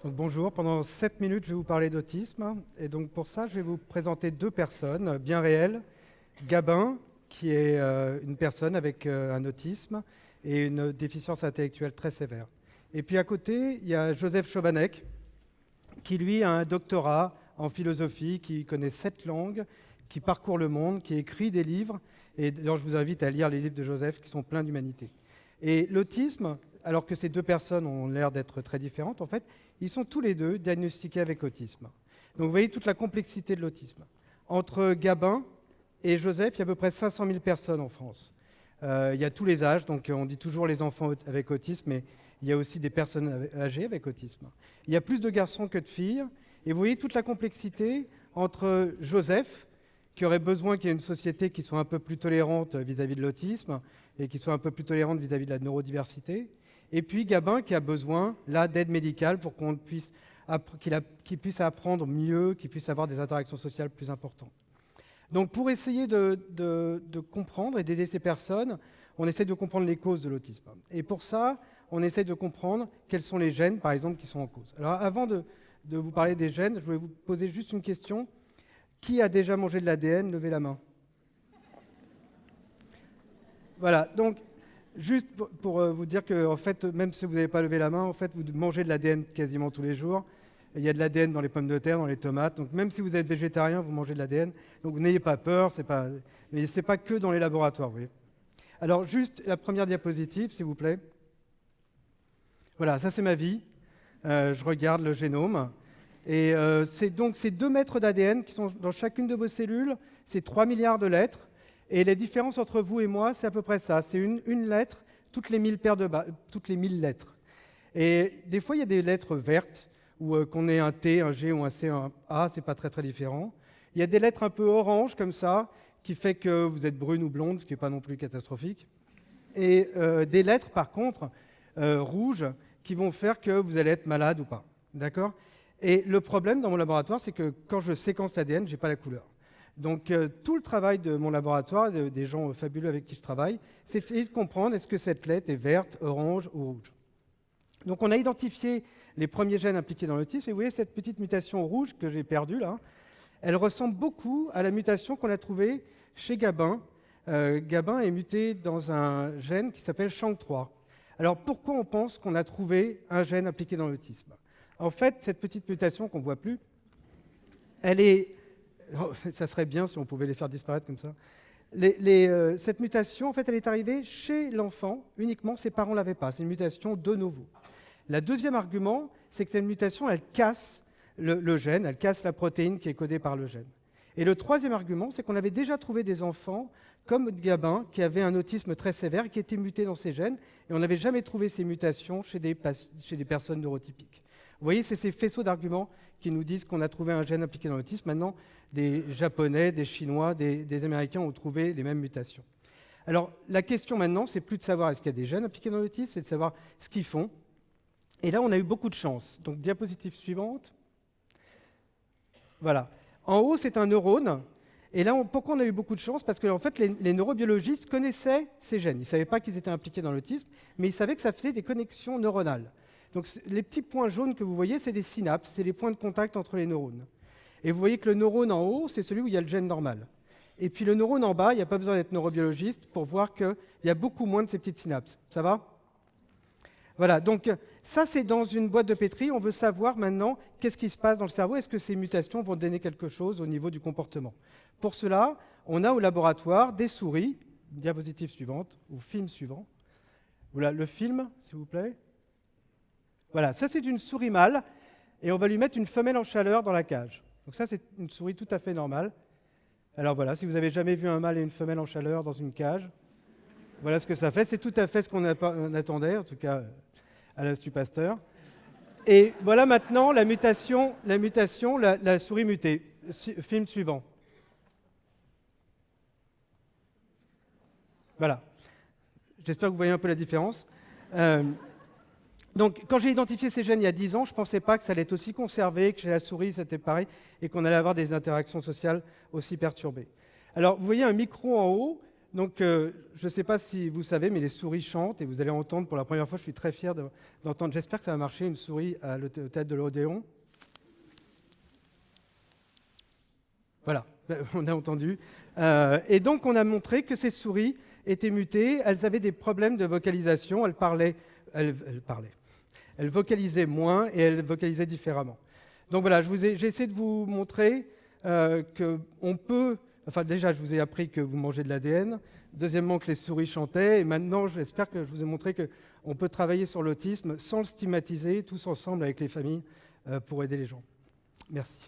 Donc, bonjour, pendant 7 minutes, je vais vous parler d'autisme. Et donc pour ça, je vais vous présenter deux personnes bien réelles. Gabin, qui est une personne avec un autisme et une déficience intellectuelle très sévère. Et puis à côté, il y a Joseph Chovanec, qui lui a un doctorat en philosophie, qui connaît 7 langues, qui parcourt le monde, qui écrit des livres. Et d'ailleurs, je vous invite à lire les livres de Joseph, qui sont pleins d'humanité. Et l'autisme, alors que ces deux personnes ont l'air d'être très différentes, en fait, ils sont tous les deux diagnostiqués avec autisme. Donc vous voyez toute la complexité de l'autisme. Entre Gabin et Joseph, il y a à peu près 500 000 personnes en France. Il y a tous les âges, donc on dit toujours les enfants avec autisme, mais il y a aussi des personnes âgées avec autisme. Il y a plus de garçons que de filles. Et vous voyez toute la complexité entre Joseph, qui aurait besoin qu'il y ait une société qui soit un peu plus tolérante vis-à-vis de l'autisme et qui soit un peu plus tolérante vis-à-vis de la neurodiversité, et puis Gabin qui a besoin là d'aide médicale pour qu'il puisse apprendre mieux, qu'il puisse avoir des interactions sociales plus importantes. Donc pour essayer de comprendre et d'aider ces personnes, on essaie de comprendre les causes de l'autisme. Et pour ça, on essaie de comprendre quels sont les gènes, par exemple, qui sont en cause. Alors avant de vous parler des gènes, je voulais vous poser juste une question. Qui a déjà mangé de l'ADN? Levez la main. Voilà, donc juste pour vous dire que en fait, même si vous n'avez pas levé la main, en fait, vous mangez de l'ADN quasiment tous les jours. Il y a de l'ADN dans les pommes de terre, dans les tomates. Donc même si vous êtes végétarien, vous mangez de l'ADN. Donc n'ayez pas peur, mais ce n'est pas que dans les laboratoires. Vous voyez. Alors juste la première diapositive, s'il vous plaît. Voilà, ça c'est ma vie. Je regarde le génome. Et c'est 2 mètres d'ADN qui sont dans chacune de vos cellules. C'est 3 milliards de lettres. Et la différence entre vous et moi, c'est à peu près ça. C'est une lettre toutes les 1000 toutes les 1000 lettres. Et des fois, il y a des lettres vertes, ou qu'on ait un T, un G ou un C, un A, c'est pas très très différent. Il y a des lettres un peu orange comme ça, qui fait que vous êtes brune ou blonde, ce qui n'est pas non plus catastrophique. Et des lettres, par contre, rouges, qui vont faire que vous allez être malade ou pas. D'accord ? Et le problème dans mon laboratoire, c'est que quand je séquence l'ADN, je n'ai pas la couleur. Donc tout le travail de mon laboratoire, des gens fabuleux avec qui je travaille, c'est d'essayer de comprendre est-ce que cette lettre est verte, orange ou rouge. Donc on a identifié les premiers gènes impliqués dans l'autisme, et vous voyez cette petite mutation rouge que j'ai perdue là, elle ressemble beaucoup à la mutation qu'on a trouvée chez Gabin. Gabin est muté dans un gène qui s'appelle SHANK3. Alors pourquoi on pense qu'on a trouvé un gène impliqué dans l'autisme? En fait, cette petite mutation qu'on ne voit plus, elle est... Oh, ça serait bien si on pouvait les faire disparaître comme ça. Cette mutation, en fait, elle est arrivée chez l'enfant, uniquement ses parents ne l'avaient pas. C'est une mutation de novo. Le deuxième argument, c'est que cette mutation, elle casse le gène, elle casse la protéine qui est codée par le gène. Et le troisième argument, c'est qu'on avait déjà trouvé des enfants comme Gabin, qui avaient un autisme très sévère, qui étaient mutés dans ces gènes, et on n'avait jamais trouvé ces mutations chez des personnes neurotypiques. Vous voyez, c'est ces faisceaux d'arguments qui nous disent qu'on a trouvé un gène impliqué dans l'autisme. Maintenant, des Japonais, des Chinois, des Américains ont trouvé les mêmes mutations. Alors, la question maintenant, c'est plus de savoir est-ce qu'il y a des gènes impliqués dans l'autisme, c'est de savoir ce qu'ils font. Et là, on a eu beaucoup de chance. Donc, diapositive suivante. Voilà. En haut, c'est un neurone. Et là, pourquoi on a eu beaucoup de chance? Parce que en fait, les neurobiologistes connaissaient ces gènes. Ils ne savaient pas qu'ils étaient impliqués dans l'autisme, mais ils savaient que ça faisait des connexions neuronales. Donc les petits points jaunes que vous voyez, c'est des synapses, c'est les points de contact entre les neurones. Et vous voyez que le neurone en haut, c'est celui où il y a le gène normal. Et puis le neurone en bas, il n'y a pas besoin d'être neurobiologiste pour voir qu'il y a beaucoup moins de ces petites synapses. Ça va? Voilà, donc ça c'est dans une boîte de pétri. On veut savoir maintenant qu'est-ce qui se passe dans le cerveau. Est-ce que ces mutations vont donner quelque chose au niveau du comportement? Pour cela, on a au laboratoire des souris, diapositive suivante, ou film suivant. Voilà, le film, s'il vous plaît. Voilà, ça c'est une souris mâle, et on va lui mettre une femelle en chaleur dans la cage. Donc ça c'est une souris tout à fait normale. Alors voilà, si vous avez jamais vu un mâle et une femelle en chaleur dans une cage, voilà ce que ça fait. C'est tout à fait ce qu'on attendait, en tout cas à l'Institut Pasteur. Et voilà maintenant la mutation, la souris mutée. Film suivant. Voilà. J'espère que vous voyez un peu la différence. Donc, quand j'ai identifié ces gènes il y a 10 ans, je ne pensais pas que ça allait être aussi conservé, que chez la souris c'était pareil, et qu'on allait avoir des interactions sociales aussi perturbées. Alors, vous voyez un micro en haut. Donc, je ne sais pas si vous savez, mais les souris chantent et vous allez entendre pour la première fois, je suis très fier d'entendre, j'espère que ça va marcher, une souris au théâtre de l'Odéon. Voilà, on a entendu. Et donc, on a montré que ces souris étaient mutées, elles avaient des problèmes de vocalisation, elles vocalisaient moins et elles vocalisaient différemment. Donc voilà, j'ai essayé de vous montrer qu'on peut... Enfin déjà, je vous ai appris que vous mangez de l'ADN. Deuxièmement, que les souris chantaient. Et maintenant, j'espère que je vous ai montré qu'on peut travailler sur l'autisme sans le stigmatiser, tous ensemble avec les familles, pour aider les gens. Merci.